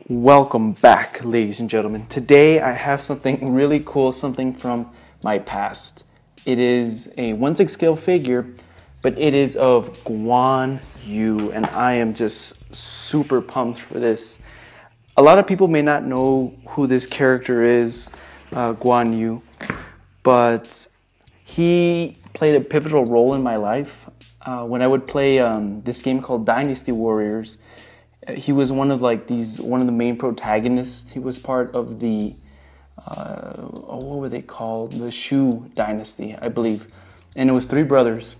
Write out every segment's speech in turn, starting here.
Welcome back, ladies and gentlemen. Today I have something really cool, something from my past. It is a 1/6 scale figure, but it is of Guan Yu, and I am just super pumped for this. A lot of people may not know who this character is, Guan Yu, but he played a pivotal role in my life. When I would play this game called Dynasty Warriors, he was one of the main protagonists. He was part of the what were they called? The Shu dynasty, I believe. And it was three brothers.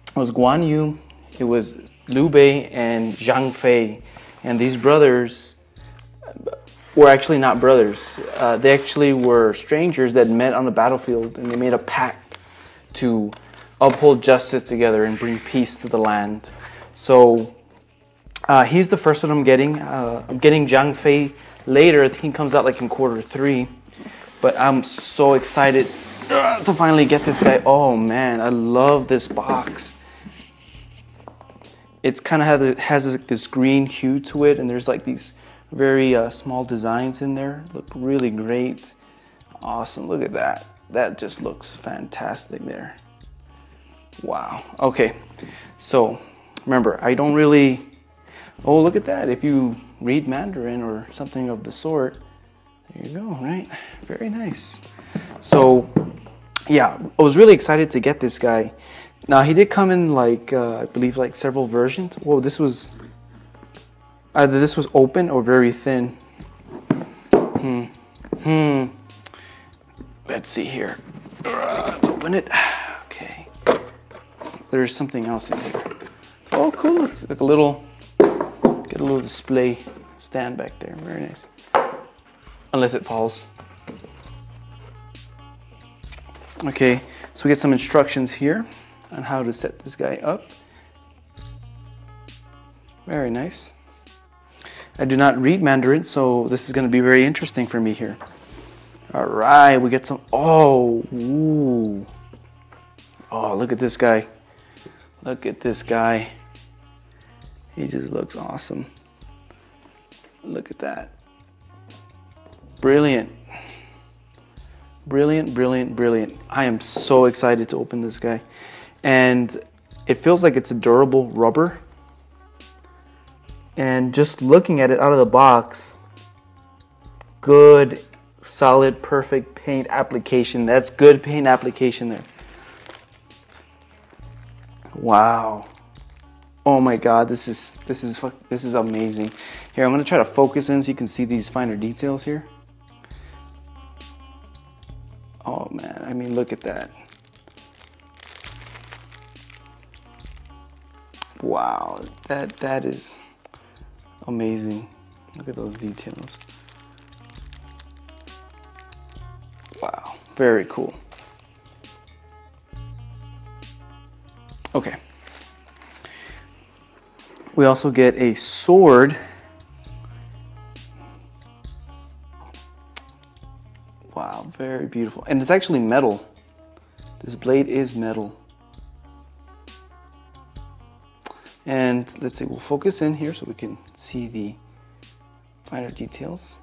It was Guan Yu, it was Liu Bei, and Zhang Fei. And these brothers were actually not brothers. They actually were strangers that met on the battlefield, and they made a pact to uphold justice together and bring peace to the land. So he's the first one I'm getting. I'm getting Zhang Fei later. I think he comes out like in Q3. But I'm so excited to finally get this guy. Oh man, I love this box. It's kind of has this green hue to it, and there's like these very small designs in there. Look really great. Awesome, look at that. That just looks fantastic there. Wow. Okay, so remember, I don't really... Oh, look at that. If you read Mandarin or something of the sort, there you go, right? Very nice. So, yeah, I was really excited to get this guy. Now, he did come in like, I believe like several versions. Whoa, this was, either this was open or very thin. Let's see here. Let's open it. Okay. There's something else in here. Oh, cool. Like a little... Get a little display stand back there. Very nice. Unless it falls. Okay, so we get some instructions here on how to set this guy up. Very nice. I do not read Mandarin, so this is going to be very interesting for me here. All right, we get some... Oh, ooh. Oh, look at this guy. Look at this guy. He just looks awesome. Look at that. Brilliant. Brilliant, brilliant, brilliant. I am so excited to open this guy. And it feels like it's a durable rubber. And just looking at it out of the box, good, solid, perfect paint application. That's good paint application there. Wow. Oh my God, this is amazing. Here, I'm gonna try to focus in so you can see these finer details here. Oh man, I mean, look at that. Wow, that is amazing. Look at those details. Wow, very cool. Okay. We also get a sword. Wow, very beautiful. And it's actually metal. This blade is metal. And let's see, we'll focus in here so we can see the finer details.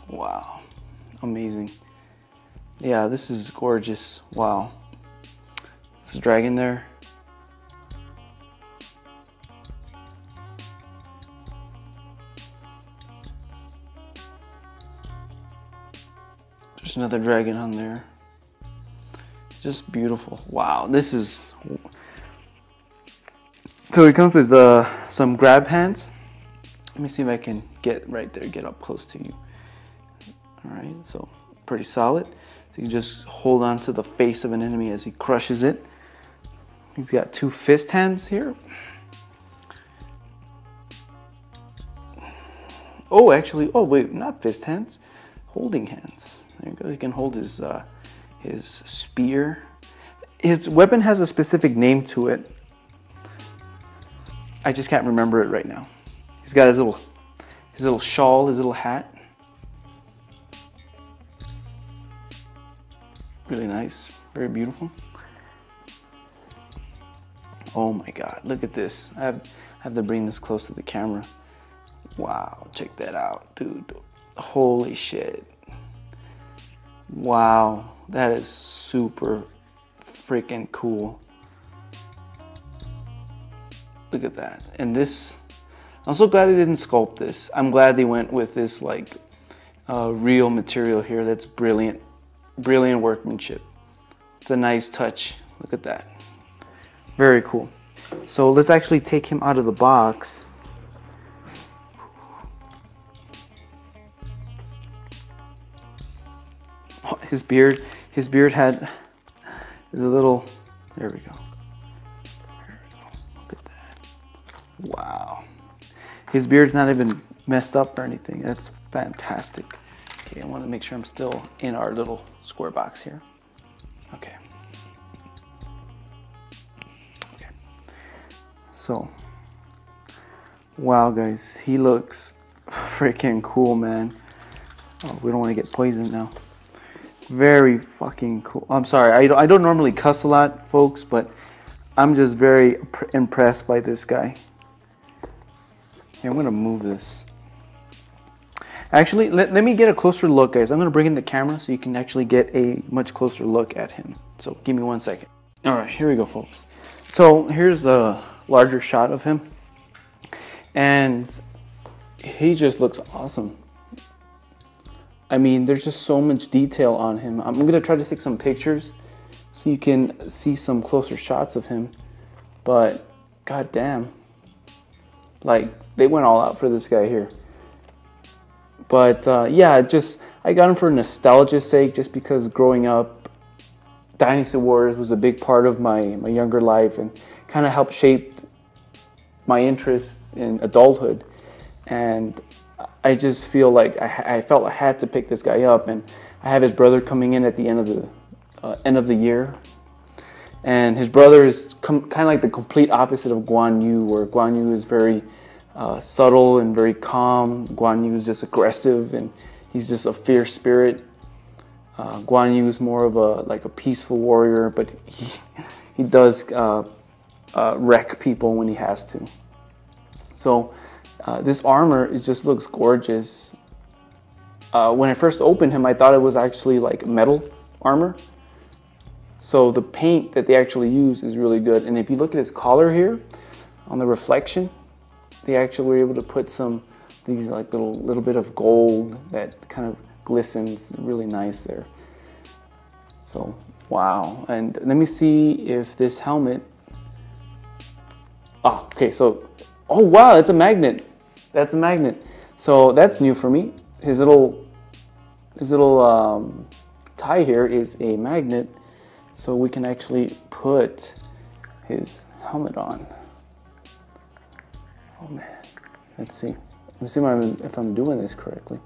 Wow, amazing. Yeah, this is gorgeous. Wow. This dragon there. There's another dragon on there. Just beautiful. Wow, this is... So it comes with some grab hands. Let me see if I can get right there, get up close to you. All right, so pretty solid. So you just hold on to the face of an enemy as he crushes it. He's got two fist hands here. Oh, actually, oh wait, not fist hands, holding hands. There you go. He can hold his spear. His weapon has a specific name to it. I just can't remember it right now. He's got his little shawl, his little hat. Really nice, very beautiful. Oh my God, look at this. I have to bring this close to the camera. Wow, check that out, dude. Holy shit. Wow, that is super freaking cool. Look at that. And this, I'm so glad they didn't sculpt this. I'm glad they went with this like real material here. That's brilliant. Brilliant workmanship. It's a nice touch. Look at that. Very cool. So let's actually take him out of the box. Oh, his beard had a little, there we go. Look at that. Wow. His beard's not even messed up or anything. That's fantastic. Okay, I want to make sure I'm still in our little square box here. Okay. Okay. So, wow, guys, he looks freaking cool, man. Oh, we don't want to get poisoned now. Very fucking cool. I'm sorry, I don't normally cuss a lot, folks, but I'm just very impressed by this guy. Here, I'm gonna move this. Actually, let me get a closer look, guys. I'm gonna bring in the camera so you can actually get a much closer look at him. So give me 1 second. All right, here we go, folks. So here's a larger shot of him. And he just looks awesome. I mean, there's just so much detail on him. I'm gonna try to take some pictures so you can see some closer shots of him. But goddamn, like they went all out for this guy here. But yeah, I got him for nostalgia's sake, just because growing up, Dynasty Warriors was a big part of my younger life and kind of helped shape my interests in adulthood. And I just feel like I felt I had to pick this guy up, and I have his brother coming in at the end of the year, and his brother is kind of like the complete opposite of Guan Yu, where Guan Yu is very subtle and very calm. Guan Yu is just aggressive, and he's just a fierce spirit. Guan Yu is more of a peaceful warrior, but he does wreck people when he has to. So. This armor just looks gorgeous. When I first opened him, I thought it was actually like metal armor. So the paint that they actually use is really good. And if you look at his collar here, on the reflection, they actually were able to put these like little bit of gold that kind of glistens really nice there. So wow. And let me see if this helmet. Oh, okay. So, oh wow, it's a magnet. That's a magnet. So that's new for me. His little tie here is a magnet, so we can actually put his helmet on. Oh man, let's see. Let me see if I'm doing this correctly.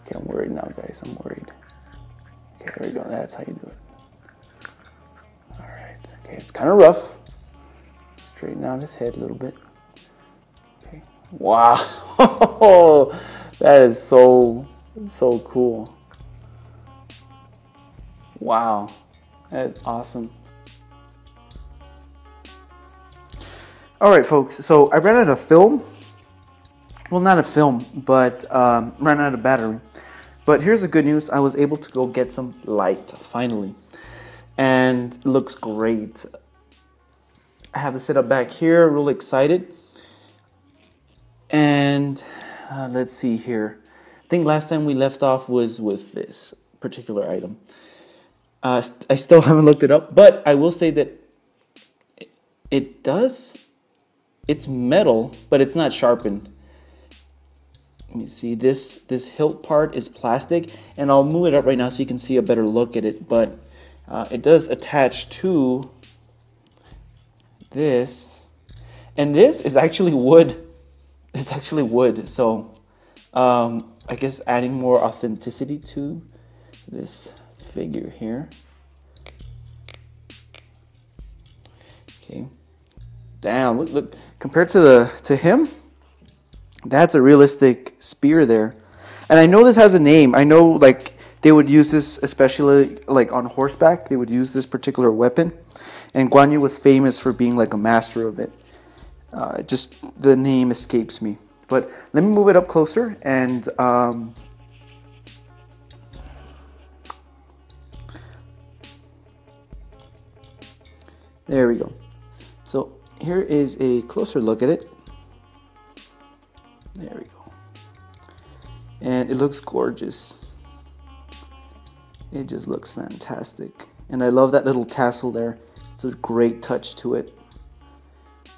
Okay, I'm worried now, guys. I'm worried. Okay, there we go. That's how you do it. All right. Okay, it's kind of rough. Straighten out his head a little bit. Wow, that is so cool. Wow, that is awesome. All right, folks, so I ran out of film. Well, not a film, but ran out of battery. But here's the good news. I was able to go get some light, finally. And it looks great. I have the setup back here, really excited. And let's see here. I think last time we left off was with this particular item. I still haven't looked it up, but I will say that it's metal, but it's not sharpened. Let me see, this hilt part is plastic, and I'll move it up right now so you can see a better look at it, but it does attach to this, and this is actually wood. It's actually wood, so I guess adding more authenticity to this figure here. Okay, damn! Look! Compared to him, that's a realistic spear there. And I know this has a name. I know, like, They would use this, especially like on horseback. They would use this particular weapon, and Guan Yu was famous for being like a master of it. Just the name escapes me. But let me move it up closer, and there we go. So here is a closer look at it. There we go. And it looks gorgeous. It just looks fantastic. And I love that little tassel there. It's a great touch to it.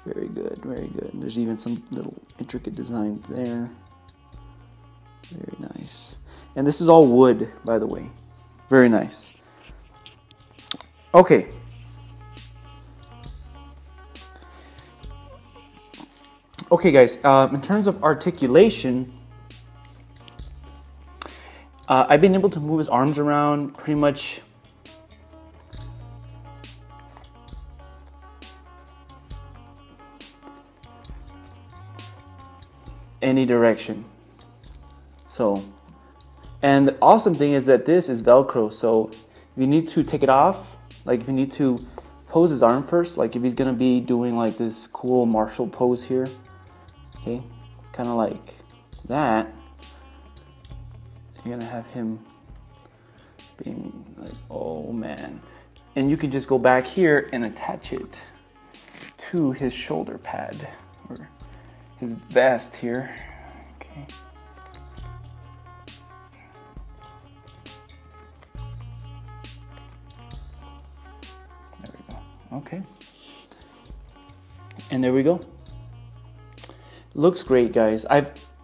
Very good, very good. There's even some little intricate design there. Very nice. And this is all wood, by the way. Very nice. Okay. Okay, guys, in terms of articulation, I've been able to move his arms around pretty much any direction. So, and the awesome thing is that this is Velcro, so if you need to take it off, like if you need to pose his arm first, like if he's gonna be doing like this cool martial pose here, okay, kind of like that, you're gonna have him being like, oh man. And you can just go back here and attach it to his shoulder pad or his vest here. Okay. There we go. Okay. And there we go. Looks great, guys.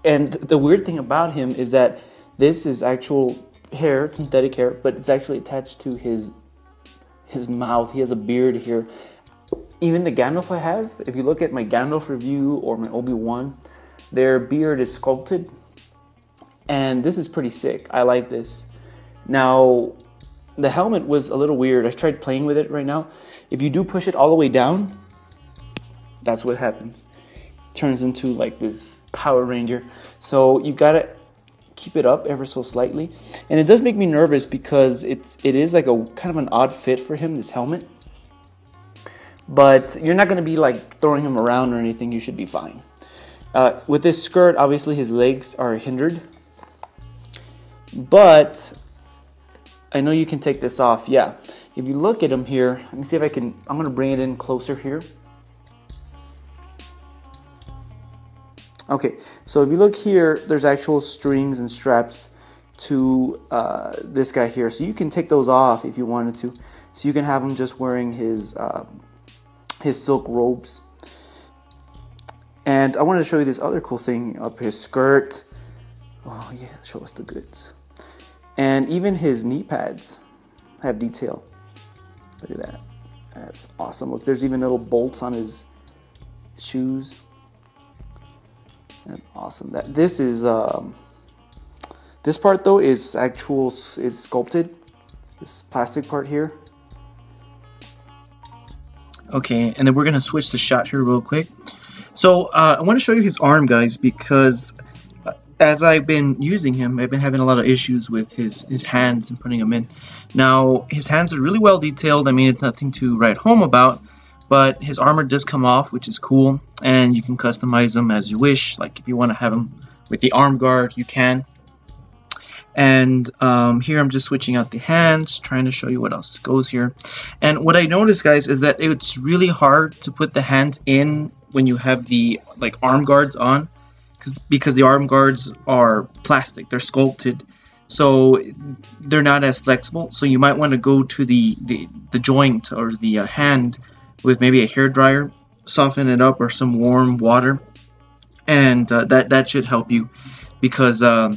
And the weird thing about him is that this is actual hair, synthetic hair, but it's actually attached to his mouth. He has a beard here. Even the Gandalf I have, if you look at my Gandalf review or my Obi-Wan, their beard is sculpted. And this is pretty sick. I like this. Now, the helmet was a little weird. I tried playing with it right now. If you do push it all the way down, that's what happens. It turns into like this Power Ranger. So you gotta keep it up ever so slightly. And it does make me nervous because it is like a kind of an odd fit for him, this helmet. But you're not going to be like throwing him around or anything. You should be fine. With this skirt, obviously his legs are hindered. But I know you can take this off. Yeah. If you look at him here, let me see if I can. I'm going to bring it in closer here. Okay. So if you look here, there's actual strings and straps to this guy here. So you can take those off if you wanted to. So you can have him just wearing his silk robes. And I wanted to show you this other cool thing up his skirt. Oh yeah, show us the goods. And even his knee pads have detail. Look at that. That's awesome. Look, there's even little bolts on his shoes. And awesome. That this is this part though is sculpted. This plastic part here. Okay, and then we're gonna switch the shot here real quick. So I want to show you his arm, guys, because as I've been using him, I've been having a lot of issues with his hands and putting them in. Now, his hands are really well detailed. I mean, it's nothing to write home about, but his armor does come off, which is cool, and you can customize them as you wish. Like if you want to have him with the arm guard, you can. And here I'm just switching out the hands, trying to show you what else goes here. And what I noticed, guys, is that it's really hard to put the hands in when you have the like arm guards on, because the arm guards are plastic, they're sculpted, so they're not as flexible. So you might want to go to the joint or the hand with maybe a hair dryer, soften it up, or some warm water, and that should help you, because I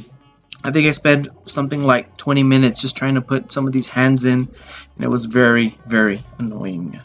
think I spent something like 20 minutes just trying to put some of these hands in, and it was very, very annoying.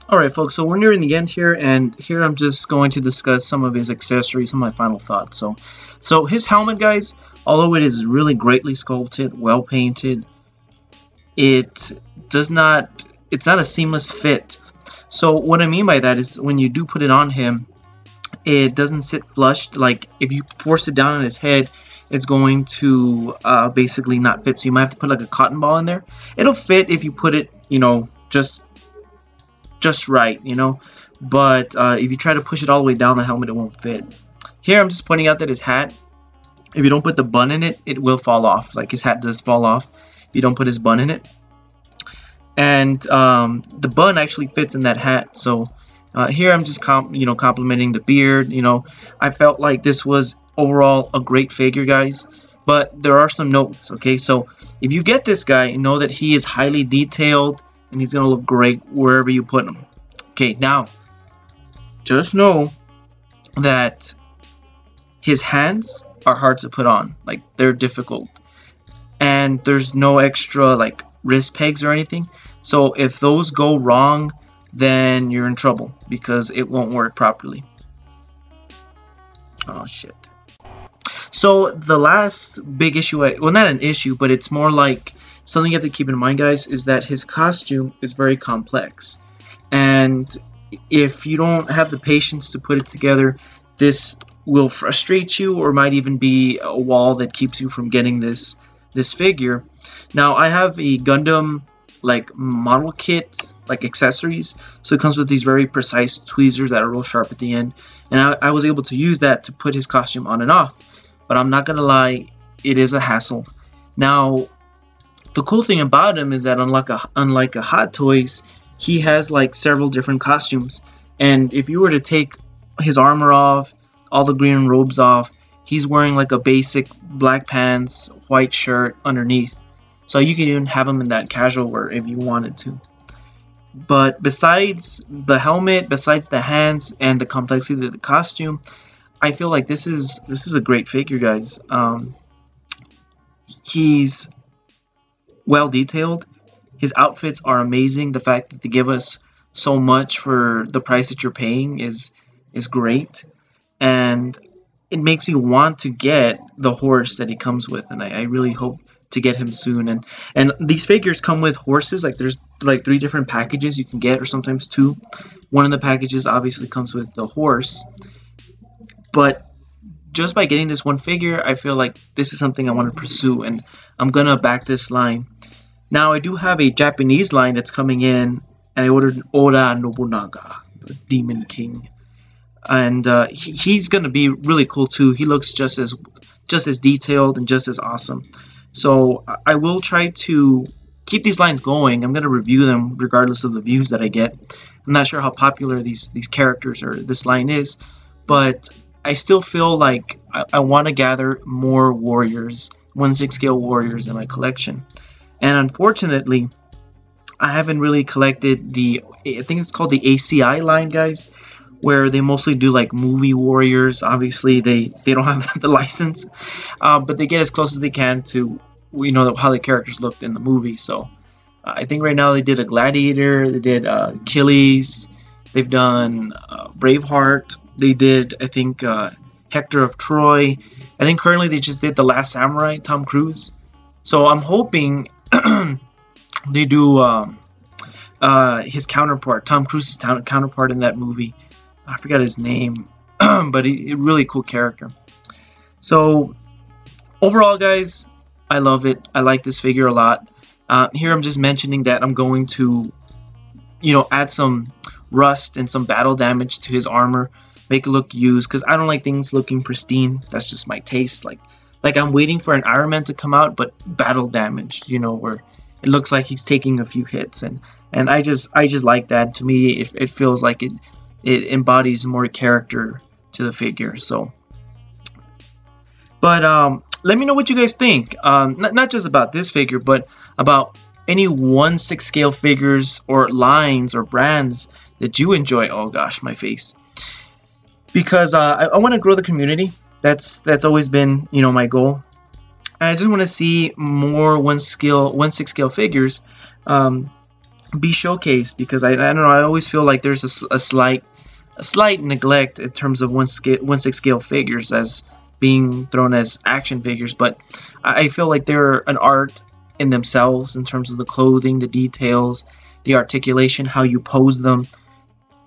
Alright folks, so we're nearing the end here, and here I'm just going to discuss some of his accessories, some of my final thoughts. So his helmet, guys, although it is really greatly sculpted, well painted, it's not a seamless fit. So what I mean by that is when you do put it on him, it doesn't sit flushed. Like if you force it down on his head, it's going to basically not fit. So you might have to put like a cotton ball in there. It'll fit if you put it, you know, just right, you know. But if you try to push it all the way down the helmet, it won't fit. Here I'm just pointing out that his hat, if you don't put the bun in it, it will fall off. Like his hat does fall off if you don't put his bun in it. And the bun actually fits in that hat. So here I'm just complimenting the beard. You know, I felt like this was overall a great figure, guys. But there are some notes, okay? So if you get this guy, know that he is highly detailed and he's gonna look great wherever you put him. Okay, now just know that his hands are hard to put on. Like they're difficult, and there's no extra like wrist pegs or anything. So if those go wrong, then you're in trouble because it won't work properly. Oh shit. So the last big issue, well, not an issue, but it's more like something you have to keep in mind, guys, is that his costume is very complex. And if you don't have the patience to put it together, this will frustrate you, or might even be a wall that keeps you from getting this figure. Now, I have a Gundam like model kit, like accessories, so it comes with these very precise tweezers that are real sharp at the end, and I was able to use that to put his costume on and off. But I'm not gonna lie, it is a hassle. Now, the cool thing about him is that unlike a Hot Toys, he has like several different costumes. And if you were to take his armor off, all the green robes off, he's wearing like a basic black pants, white shirt underneath. So you can even have him in that casual wear if you wanted to. But besides the helmet, besides the hands, and the complexity of the costume, I feel like this is a great figure, guys. He's well detailed. His outfits are amazing. The fact that they give us so much for the price that you're paying is great, and it makes you want to get the horse that he comes with. And I really hope to get him soon. And these figures come with horses. Like there's like 3 different packages you can get, or sometimes 2. One of the packages obviously comes with the horse. But just by getting this one figure, I feel like this is something I want to pursue, and I'm gonna back this line. Now, I do have a Japanese line that's coming in, and I ordered Oda Nobunaga, the Demon King, and he's gonna be really cool too. He looks just as detailed and just as awesome. So I will try to keep these lines going. I'm gonna review them regardless of the views that I get. I'm not sure how popular these characters or this line is, but I still feel like I want to gather more warriors, 1/6 scale warriors in my collection. And unfortunately, I haven't really collected I think it's called the ACI line, guys, where they mostly do like movie warriors. Obviously, they don't have the license, but they get as close as they can to, you know, how the characters looked in the movie. So I think right now they did a Gladiator, they did Achilles, they've done Braveheart. They did, I think, Hector of Troy. I think currently they just did The Last Samurai, Tom Cruise. So I'm hoping they do his counterpart, Tom Cruise's counterpart in that movie. I forgot his name, but a really cool character. So overall, guys, I love it. I like this figure a lot. Here I'm just mentioning that I'm going to, you know, add some rust and some battle damage to his armor, make it look used, because I don't like things looking pristine. That's just my taste. Like I'm waiting for an Iron Man to come out, but battle damaged, you know, where it looks like he's taking a few hits, and I just like that. To me, it feels like it embodies more character to the figure. So, but let me know what you guys think. Not just about this figure, but about any 1/6 scale figures or lines or brands that you enjoy. Oh gosh, my face. Because I want to grow the community. That's always been, you know, my goal. And I just want to see more 1/6 scale figures. be showcased, because I don't know, I always feel like there's a slight neglect in terms of 1/6 scale figures as being thrown as action figures, but I feel like they're an art in themselves in terms of the clothing, the details, the articulation, how you pose them,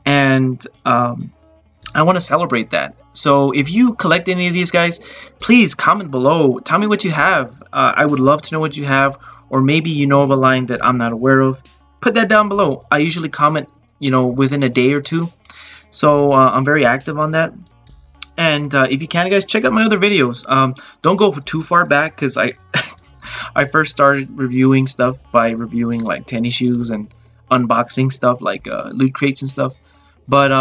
and I want to celebrate that. So if you collect any of these guys, please comment below. Tell me what you have. I would love to know what you have, or maybe you know of a line that I'm not aware of. Put that down below. I usually comment, you know, within a day or two. So I'm very active on that. And if you can, guys, check out my other videos. Don't go too far back, because I I first started reviewing stuff by reviewing like tennis shoes and unboxing stuff like loot crates and stuff. But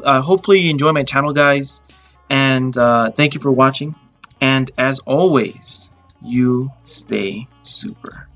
hopefully you enjoy my channel, guys, and thank you for watching. And as always, you stay super.